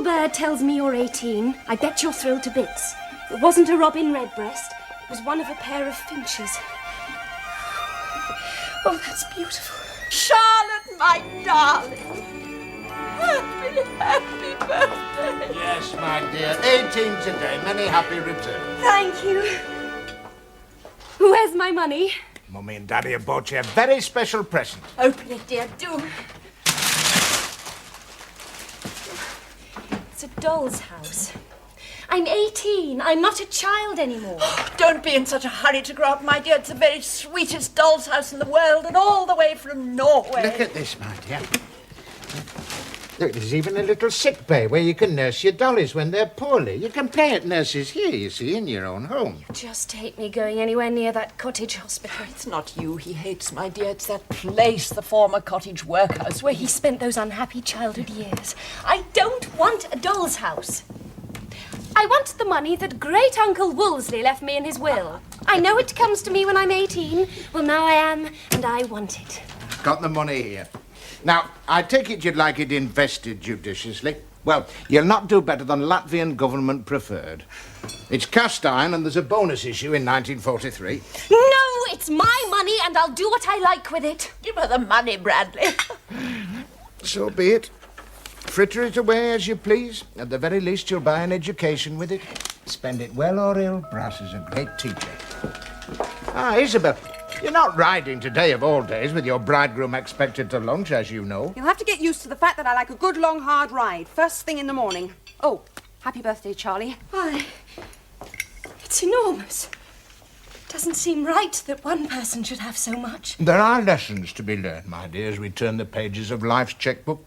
bird tells me you're 18, I bet you're thrilled to bits. It wasn't a robin redbreast. It was one of a pair of finches. Oh, that's beautiful. Charlotte, my darling. Happy birthday. Yes, my dear. 18 today. Many happy returns. Thank you. Where's my money? Mummy and Daddy have bought you a very special present. Open it, dear, do. It's a doll's house. I'm 18. I'm not a child anymore. Don't be in such a hurry to grow up, my dear. It's the very sweetest doll's house in the world, and all the way from Norway. Look at this, my dear. Look, there's even a little sick bay where you can nurse your dollies when they're poorly. You can play at nurses here, you see, in your own home. Just hate me going anywhere near that cottage hospital. It's not you he hates, my dear. It's that place, the former cottage workhouse, Where he spent those unhappy childhood years. I don't want a doll's house. I want the money that great-uncle Wolseley left me in his will. I know it comes to me when I'm 18. Well, now I am, and I want it. Got the money here. Now, I take it you'd like it invested judiciously. Well, you'll not do better than Latvian government preferred. It's cast iron, and there's a bonus issue in 1943. No, it's my money, and I'll do what I like with it. Give her the money, Bradley. So be it. Fritter it away as you please. At the very least, you'll buy an education with it. Spend it well or ill, Brass is a great teacher. Ah, Isabel, you're not riding today of all days with your bridegroom expected to lunch, as you know. You'll have to get used to the fact that I like a good, long, hard ride. First thing in the morning. Oh, happy birthday, Charlie. Why, it's enormous. Doesn't seem right that one person should have so much. There are lessons to be learned, my dear, as we turn the pages of life's checkbook.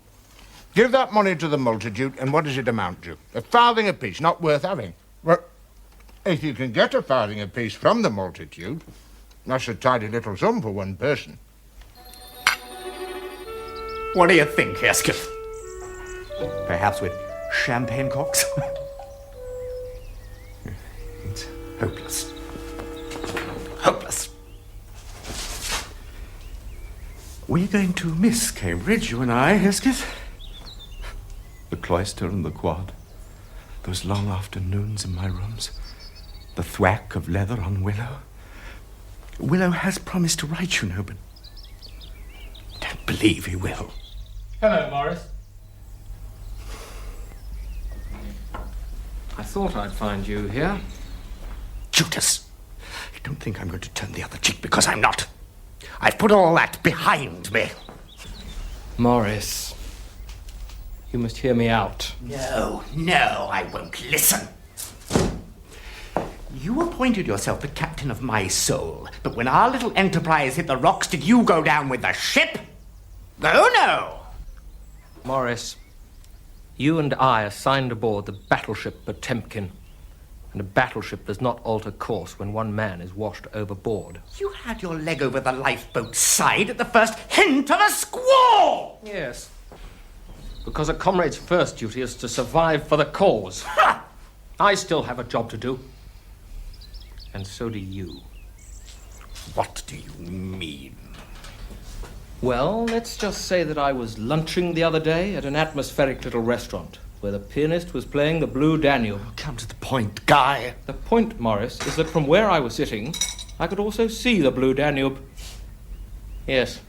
Give that money to the multitude, and what does it amount to? A farthing apiece, not worth having. Well, if you can get a farthing apiece from the multitude, that's a tidy little sum for one person. What do you think, Hesketh? Perhaps with champagne corks? It's hopeless. Hopeless. We're going to miss Cambridge, you and I, Hesketh. The cloister and the quad. Those long afternoons in my rooms. The thwack of leather on Willow. Willow has promised to write, you know, but don't believe he will. Hello, Morris. I thought I'd find you here. Judas, don't think I'm going to turn the other cheek, because I'm not. I've put all that behind me. Morris, you must hear me out. No, I won't listen. You appointed yourself the captain of my soul, but when our little enterprise hit the rocks, did you go down with the ship? Oh, no! Morris, you and I are signed aboard the battleship Potemkin. And a battleship does not alter course when one man is washed overboard. You had your leg over the lifeboat's side at the first hint of a squall! Yes. Because a comrade's first duty is to survive for the cause. Ha! I still have a job to do. And so do you. What do you mean? Well, let's just say that I was lunching the other day at an atmospheric little restaurant where the pianist was playing the Blue Danube. Come to the point, Guy. The point, Morris, is that from where I was sitting, I could also see the Blue Danube. Yes,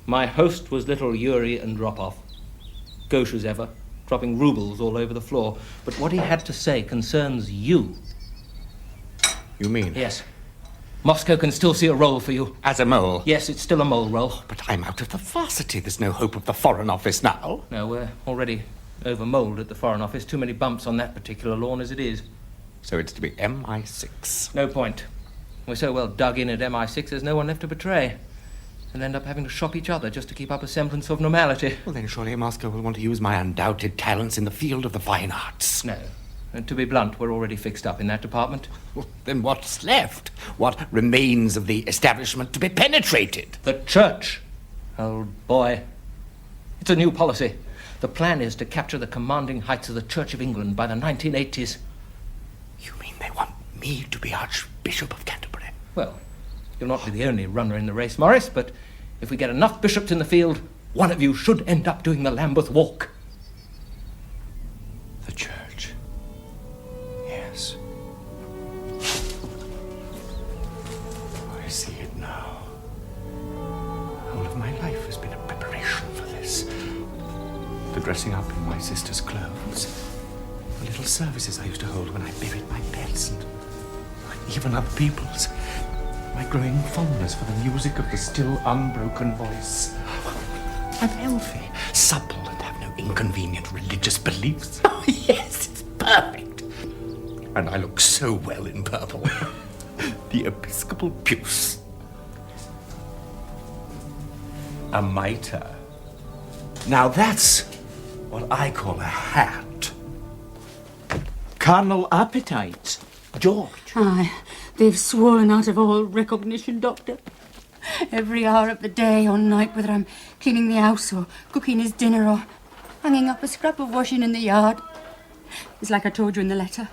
my host was little Yuri Andropov, gauche as ever, dropping rubles all over the floor. But what he had to say concerns you. You mean? Yes. Moscow can still see a role for you. As a mole? Yes, it's still a mole role. But I'm out of the varsity. There's no hope of the Foreign Office now. No, we're already over-moled at the Foreign Office. Too many bumps on that particular lawn as it is. So it's to be MI6. No point. We're so well dug in at MI6, there's no one left to betray. And end up having to shop each other just to keep up a semblance of normality. Well, then surely Moscow will want to use my undoubted talents in the field of the fine arts. No. And to be blunt, we're already fixed up in that department. Well, then what's left? What remains of the establishment to be penetrated? The church. Old boy. It's a new policy. The plan is to capture the commanding heights of the Church of England by the 1980s. You mean they want me to be Archbishop of Canterbury? Well, you'll not be the only runner in the race, Morris, but if we get enough bishops in the field, one of you should end up doing the Lambeth Walk. Yes. I see it now. All of my life has been a preparation for this. The dressing up in my sister's clothes. The little services I used to hold when I buried my pets and even other people's. My growing fondness for the music of the still unbroken voice. I'm healthy, supple, and have no inconvenient religious beliefs. Oh, yes, it's perfect. And I look so well in purple. The episcopal puce. A mitre. Now that's what I call a hat. Carnal appetite. George. Aye, they've swollen out of all recognition, Doctor. Every hour of the day or night, whether I'm cleaning the house or cooking his dinner or hanging up a scrap of washing in the yard. It's like I told you in the letter.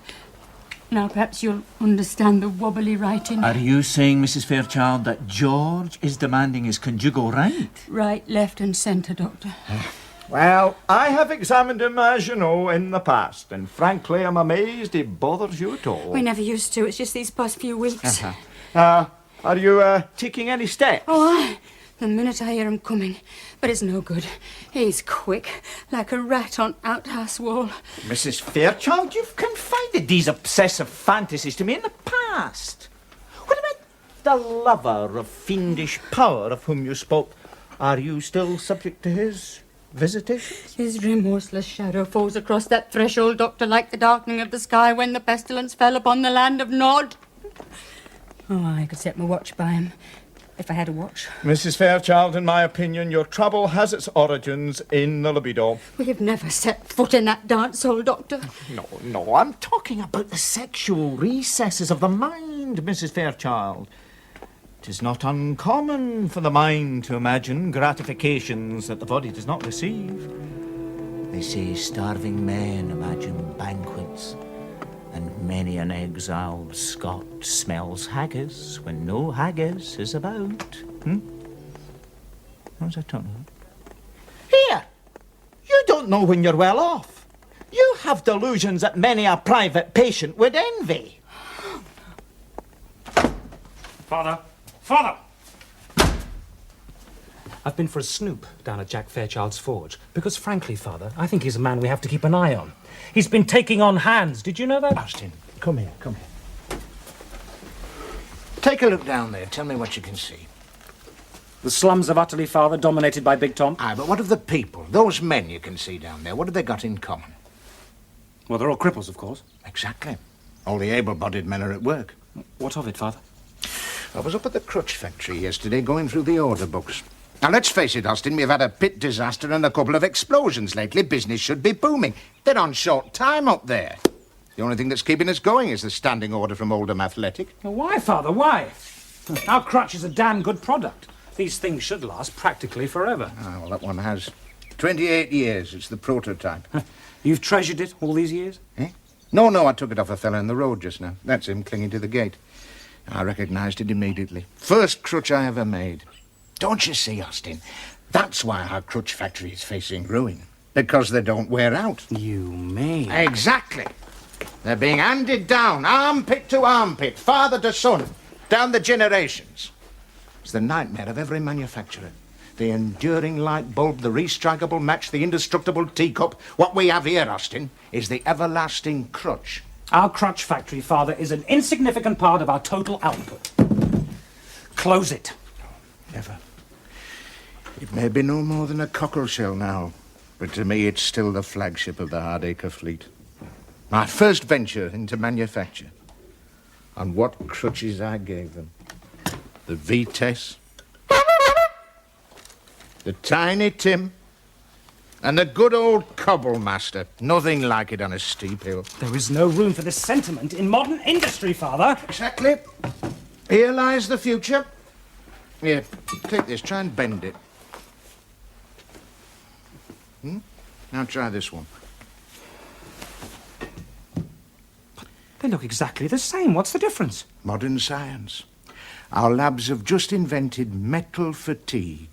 Now perhaps you'll understand the wobbly writing. Are you saying, Mrs. Fairchild, that George is demanding his conjugal right? Right, left and centre, Doctor. Well, I have examined him, as you know, in the past, and frankly, I'm amazed he bothers you at all. We never used to. It's just these past few weeks. Are you taking any steps? Oh, aye. The minute I hear him coming. But it's no good. He's quick, like a rat on outhouse wall. Mrs. Fairchild, you've confided these obsessive fantasies to me in the past. What about the lover of fiendish power of whom you spoke? Are you still subject to his visitations? His remorseless shadow falls across that threshold, Doctor, like the darkening of the sky when the pestilence fell upon the land of Nod. Oh, I could set my watch by him, if I had a watch. Mrs. Fairchild, in my opinion, your trouble has its origins in the libido. We have never set foot in that dance hall, Doctor. No, I'm talking about the sexual recesses of the mind, Mrs. Fairchild. 'Tis not uncommon for the mind to imagine gratifications that the body does not receive. They say starving men imagine banquets, and many an exiled Scot smells haggis when no haggis is about. What was I talking about? Here! You don't know when you're well off. You have delusions that many a private patient would envy. Father! I've been for a snoop down at Jack Fairchild's forge, because frankly, Father, I think he's a man we have to keep an eye on. He's been taking on hands. Did you know that? Austin, come here. Take a look down there. Tell me what you can see. The slums of Utterly, Father, dominated by Big Tom. Aye, but what of the people? Those men you can see down there, what have they got in common? Well, they're all cripples, of course. Exactly. All the able-bodied men are at work. What of it, Father? I was up at the crutch factory yesterday going through the order books. Now, let's face it, Austin, we've had a pit disaster and a couple of explosions lately. Business should be booming. They're on short time up there. The only thing that's keeping us going is the standing order from Oldham Athletic. Well, why, Father, why? Our crutch is a damn good product. These things should last practically forever. Ah, well, that one has. 28 years. It's the prototype. You've treasured it all these years? Eh? No, I took it off a fella in the road just now. That's him clinging to the gate. I recognised it immediately. First crutch I ever made. Don't you see, Austin? That's why our crutch factory is facing ruin. Because they don't wear out. You mean? Exactly. They're being handed down, armpit to armpit, father to son, down the generations. It's the nightmare of every manufacturer. The enduring light bulb, the restrikable match, the indestructible teacup. What we have here, Austin, is the everlasting crutch. Our crutch factory, Father, is an insignificant part of our total output. Close it. Never. It may be no more than a cockle shell now, but to me it's still the flagship of the Hardacre fleet. My first venture into manufacture. And what crutches I gave them. The Vitesse, the Tiny Tim, and the good old Cobble Master. Nothing like it on a steep hill. There is no room for this sentiment in modern industry, Father. Exactly. Here lies the future. Here, take this, try and bend it. Now try this one. They look exactly the same. What's the difference? Modern science. Our labs have just invented metal fatigue.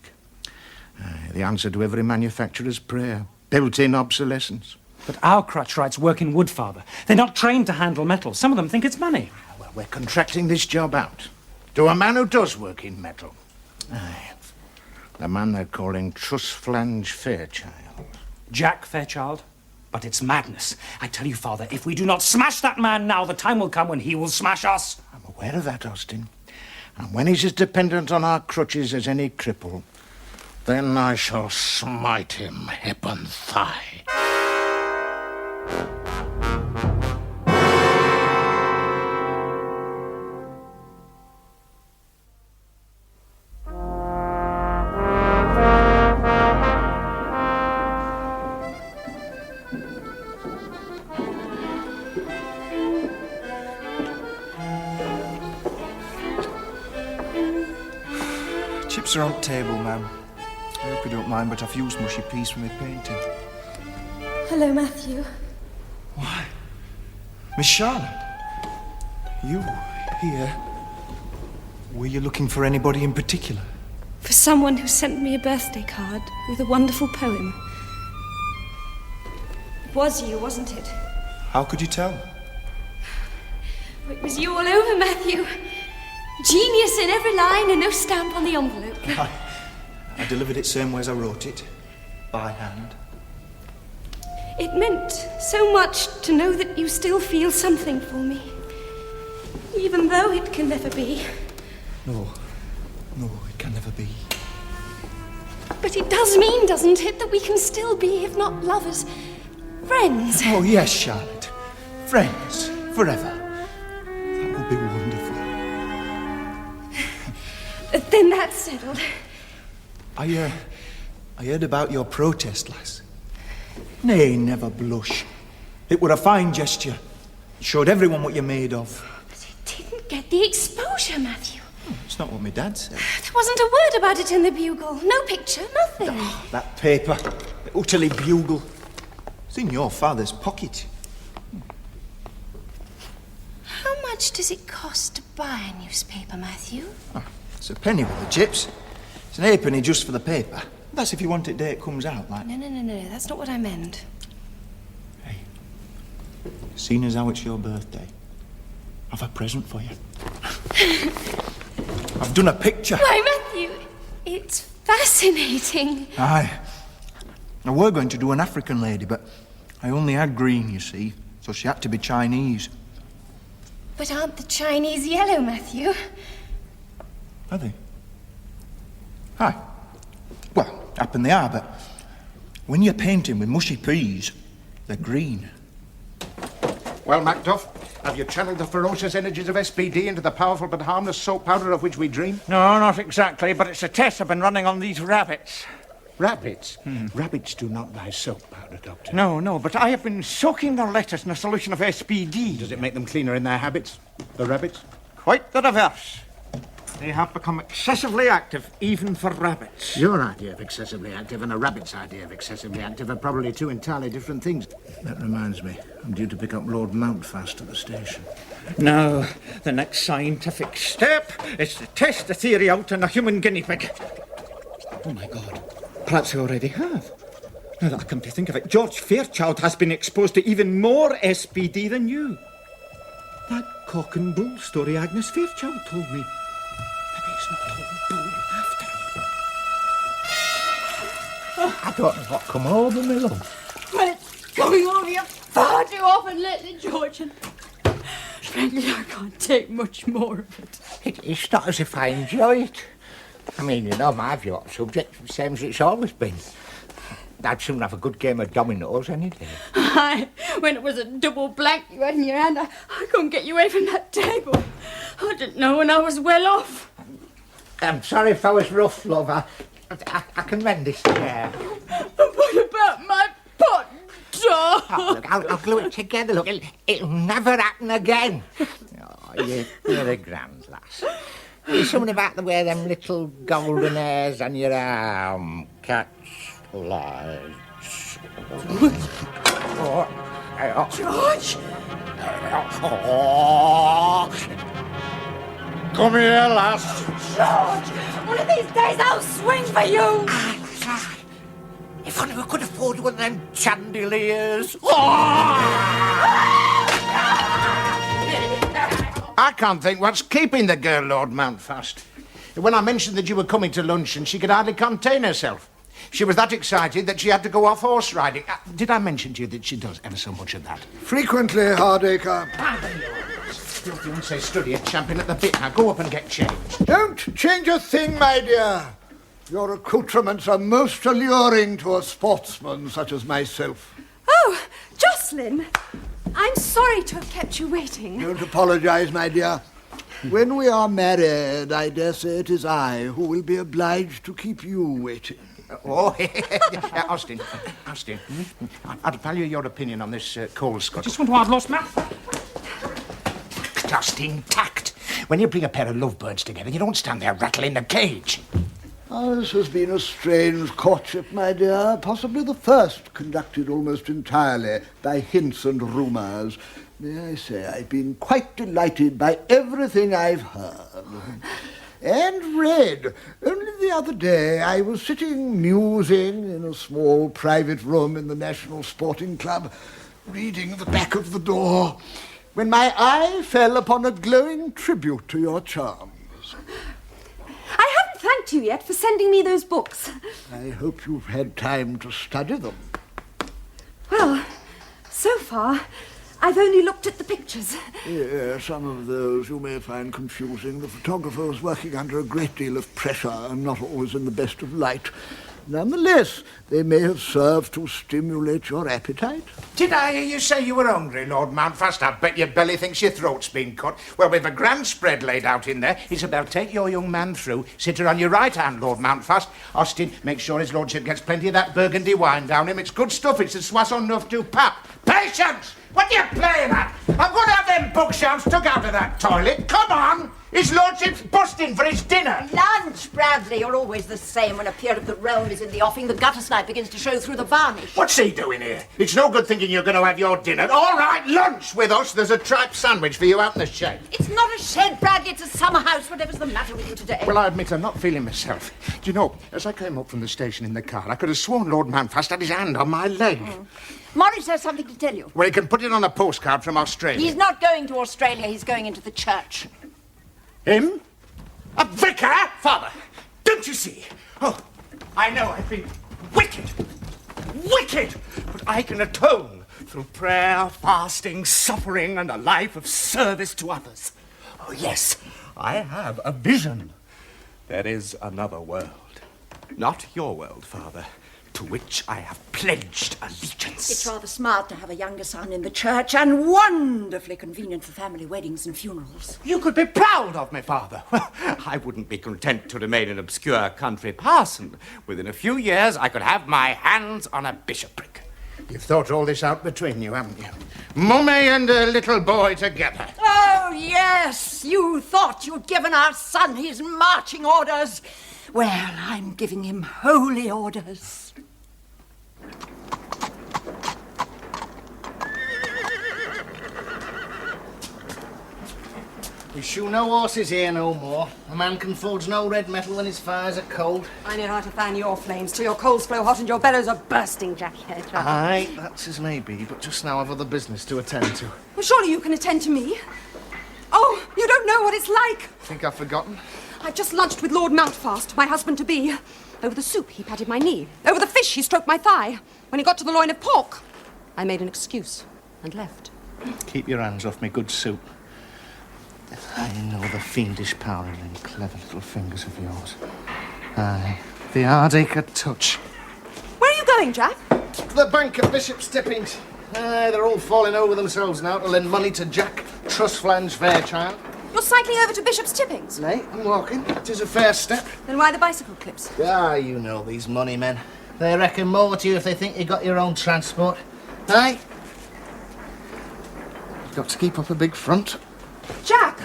The answer to every manufacturer's prayer. Built-in obsolescence. But our crutchwrights work in wood, Father. They're not trained to handle metal. Some of them think it's money. Well, we're contracting this job out to a man who does work in metal. Aye. The man they're calling Trusflange Fairchild. Jack Fairchild? But it's madness. I tell you, Father, if we do not smash that man now, the time will come when he will smash us. I'm aware of that, Austin. And when he's as dependent on our crutches as any cripple, then I shall smite him hip and thigh. Chips are on the table, ma'am. I hope you don't mind, but I've used mushy peas for my painting. Hello, Matthew. Why? Miss Charlotte? You here? Were you looking for anybody in particular? For someone who sent me a birthday card with a wonderful poem. It was you, wasn't it? How could you tell? It was you all over, Matthew. Genius in every line and no stamp on the envelope. I delivered it same way as I wrote it, by hand. It meant so much to know that you still feel something for me. Even though it can never be. No, it can never be. But it does mean, doesn't it, that we can still be, if not lovers, friends. Oh, yes, Charlotte. Friends, forever. That would be wonderful. Then that's settled. I heard about your protest, lass. Nay, never blush. It were a fine gesture. It showed everyone what you're made of. But it didn't get the exposure, Matthew. It's not what my dad said. There wasn't a word about it in the Bugle. No picture, nothing. Oh, that paper. Utterly Bugle. It's in your father's pocket. How much does it cost to buy a newspaper, Matthew? Oh, it's a penny with the chips. It's an halfpenny just for the paper. That's if you want it day it comes out, like. No, that's not what I meant. Hey, seeing as how it's your birthday, I've a present for you. I've done a picture. Why, Matthew, it's fascinating. Aye. I were going to do an African lady, but I only had green, you see, so she had to be Chinese. But aren't the Chinese yellow, Matthew? Are they? Aye. Well, happen they are, but when you're painting with mushy peas, they're green. Well, Macduff, have you channeled the ferocious energies of SPD into the powerful but harmless soap powder of which we dream? No, not exactly, but it's a test I've been running on these rabbits. Rabbits? Rabbits do not buy soap powder, Doctor. No, but I have been soaking their letters in a solution of SPD. Does it make them cleaner in their habits, the rabbits? Quite the reverse. They have become excessively active, even for rabbits. Your idea of excessively active and a rabbit's idea of excessively active are probably two entirely different things. That reminds me, I'm due to pick up Lord Mountfast at the station. Now, the next scientific step is to test the theory out on a human guinea pig. Oh, my God. Perhaps I already have. Now that I come to think of it, George Fairchild has been exposed to even more SPD than you. That cock and bull story Agnes Fairchild told me. Maybe it's not all bull after all. I don't know what come over me, love. Well, it's going on here far too often lately, George, and frankly, I can't take much more of it. It's not as if I enjoy it. I mean, you know, my view on the subject, the same as it's always been. I'd soon have a good game of dominoes any day. Aye, when it was a double blank you had in your hand, I couldn't get you away from that table. I didn't know when I was well off. I'm sorry if I was rough, love. I can mend this chair. What about my pot dog? Oh, look, I'll glue it together. Look, it'll never happen again. Oh, you're a grand lass. There's something about the way them little golden hairs on your arm catch lights. George! Come here, lass. George! One of these days I'll swing for you! If If only we could afford one of them chandeliers. I can't think what's keeping the girl, Lord Mountfast. When I mentioned that you were coming to luncheon, she could hardly contain herself. She was that excited that she had to go off horse riding. Did I mention to you that she does ever so much of that? Frequently, Hardacre. Your fiancé stood here champing at the bit. Now go up and get changed. Don't change a thing, my dear. Your accoutrements are most alluring to a sportsman such as myself. Oh, Jocelyn! I'm sorry to have kept you waiting. Don't apologize, my dear. When we are married, I dare say it is I who will be obliged to keep you waiting. Austin, I'd value your opinion on this coal scuttle. I just want to add lost map. Just intact. When you bring a pair of lovebirds together, you don't stand there rattling the cage. This has been a strange courtship, my dear. Possibly the first conducted almost entirely by hints and rumours. May I say, I've been quite delighted by everything I've heard. And read. Only the other day I was sitting musing in a small private room in the National Sporting Club, reading the back of the door, when my eye fell upon a glowing tribute to your charms. I haven't thanked you yet for sending me those books. I hope you've had time to study them. Well, so far, I've only looked at the pictures. Yes, some of those you may find confusing. The photographer was working under a great deal of pressure and not always in the best of light. Nonetheless, they may have served to stimulate your appetite. Did I hear you say you were hungry, Lord Mountfast? I bet your belly thinks your throat's been cut. Well, we've a grand spread laid out in there. Isabel, take your young man through. Sit her on your right hand, Lord Mountfast. Austin, make sure his lordship gets plenty of that burgundy wine down him. It's good stuff. It's a Soissons Neuf du Pape. Patience! What are you playing at? I'm going to have them bookshelves took out of that toilet. Come on! His lordship's busting for his dinner. Lunch, Bradley. You're always the same. When a peer of the realm is in the offing, the gutter snipe begins to show through the varnish. What's he doing here? It's no good thinking you're going to have your dinner. All right, lunch with us. There's a tripe sandwich for you out in the shed. It's not a shed, Bradley. It's a summer house. Whatever's the matter with you today? Well, I admit I'm not feeling myself. Do you know, as I came up from the station in the car, I could have sworn Lord Mountfast had his hand on my leg. Morris has something to tell you. Well, he can put it on a postcard from Australia. He's not going to Australia. He's going into the church. Him? A vicar? Father, don't you see? Oh, I know I've been wicked. But I can atone through prayer, fasting, suffering, and a life of service to others. Oh, yes, I have a vision. There is another world. Not your world, Father, to which I have pledged allegiance. It's rather smart to have a younger son in the church and wonderfully convenient for family weddings and funerals. You could be proud of me, Father. Well, I wouldn't be content to remain an obscure country parson. Within a few years, I could have my hands on a bishopric. You've thought all this out between you, haven't you? Mummy and a little boy together. Oh, yes. You thought you'd given our son his marching orders. Well, I'm giving him holy orders. We shoe no horses here no more. A man can forge no red metal when his fires are cold. I know how to fan your flames till your coals flow hot and your bellows are bursting, Jack Fairchild. Aye, that's as may be, but just now I've other business to attend to. Well, surely you can attend to me. Oh, you don't know what it's like. Think I've forgotten? I've just lunched with Lord Mountfast, my husband-to-be. Over the soup, he patted my knee. Over the fish, he stroked my thigh. When he got to the loin of pork, I made an excuse and left. Keep your hands off me, good soup. I know the fiendish power in them clever little fingers of yours. Aye, the Hardacre touch. Where are you going, Jack? To the bank at Bishop's Tippings. Aye, they're all falling over themselves now to lend money to Jack Trustflange Fairchild. You're cycling over to Bishop's Tippings? Nay, I'm walking. It is a fair step. Then why the bicycle clips? Ah, you know these money men. They reckon more to you if they think you got your own transport. Aye? You've got to keep up a big front. Jack!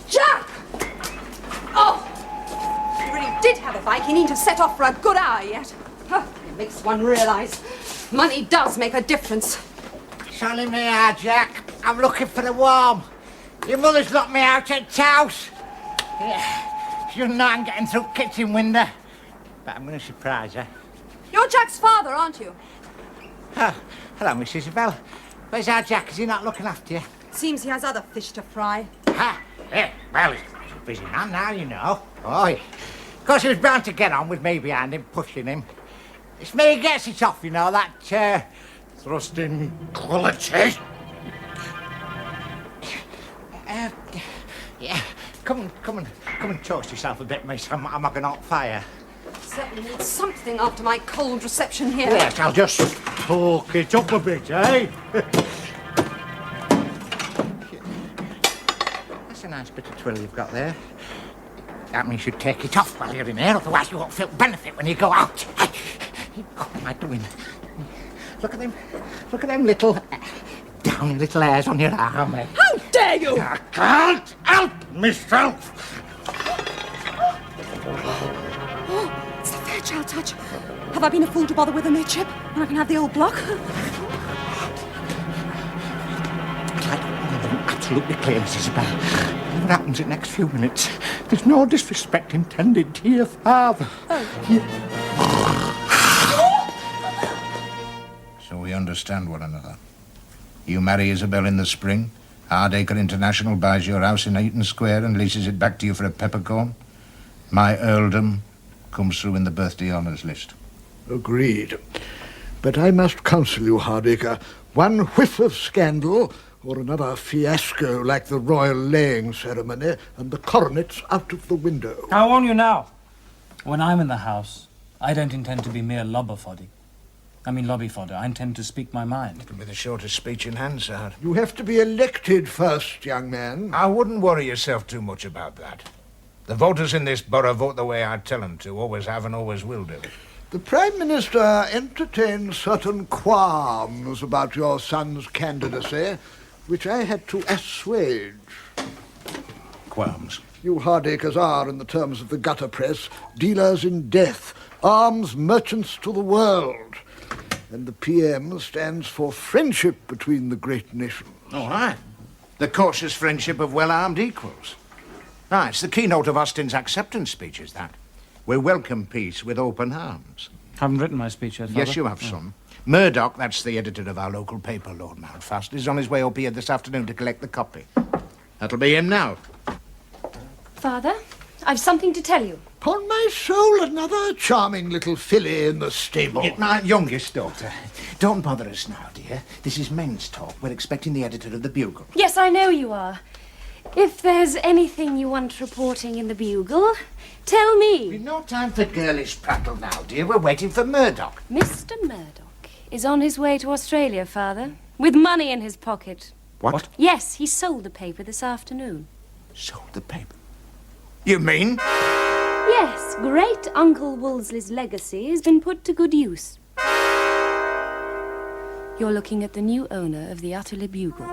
Jack! Oh! If he really did have a bike, he needn't have set off for a good hour yet. Huh, it makes one realise money does make a difference. It's only me, Jack. I'm looking for the warm. Your mother's locked me out at the house. Yeah, she doesn't know I'm getting through kitchen window. But I'm going to surprise her. You're Jack's father, aren't you? Oh, hello, Miss Isabel. Where's our Jack? Is he not looking after you? Seems he has other fish to fry. Ha! Yeah, well, he's a busy man now, you know. Oh, of course he was bound to get on with me behind him, pushing him. It's me who gets it off, you know, that, thrusting quality. Yeah, come and toast yourself a bit, miss. I'm having a hot fire. Certainly needs something after my cold reception here. Yes, I'll just talk it up a bit, eh? That's a nice bit of twill you've got there. That means you take it off while you're in here, otherwise you won't feel benefit when you go out. What am I doing? Look at them little downy little hairs on your arm, eh? How dare you! I can't help myself! Oh, it's the Fairchild touch. Have I been a fool to bother with a midship when I can have the old block? Absolutely clear, Mrs. Isabel. What happens in the next few minutes? There's no disrespect intended to your father. So we understand one another. You marry Isabel in the spring. Hardacre International buys your house in Eaton Square and leases it back to you for a peppercorn. My earldom comes through in the birthday honours list. Agreed. But I must counsel you, Hardacre, one whiff of scandal or another fiasco like the royal laying ceremony and the coronet's out of the window. I warn you now. When I'm in the house, I don't intend to be mere lobby fodder. I intend to speak my mind. It'll be the shortest speech in Hansard. You have to be elected first, young man. I wouldn't worry yourself too much about that. The voters in this borough vote the way I tell them to, always have and always will do. The Prime Minister entertained certain qualms about your son's candidacy, which I had to assuage. Qualms? You Hardacres are, in the terms of the gutter press, dealers in death, arms merchants to the world. And the PM stands for friendship between the great nations. Oh, aye. The cautious friendship of well-armed equals. Ah, it's the keynote of Austin's acceptance speech, is that? We welcome peace with open arms. Haven't written my speech yet, Father. Yes, you have, son. Murdoch, that's the editor of our local paper, Lord Mountfast, is on his way up here this afternoon to collect the copy. That'll be him now. Father, I've something to tell you. Upon my soul, another charming little filly in the stable. My youngest daughter. Don't bother us now, dear. This is men's talk. We're expecting the editor of the Bugle. Yes, I know you are. If there's anything you want reporting in the Bugle, tell me. We've no time for girlish prattle now, dear. We're waiting for Murdoch. Mr. Murdoch is on his way to Australia, Father, with money in his pocket. What? Yes, he sold the paper this afternoon. Sold the paper? You mean? Yes, great Uncle Wolseley's legacy has been put to good use. You're looking at the new owner of the Utterly Bugle.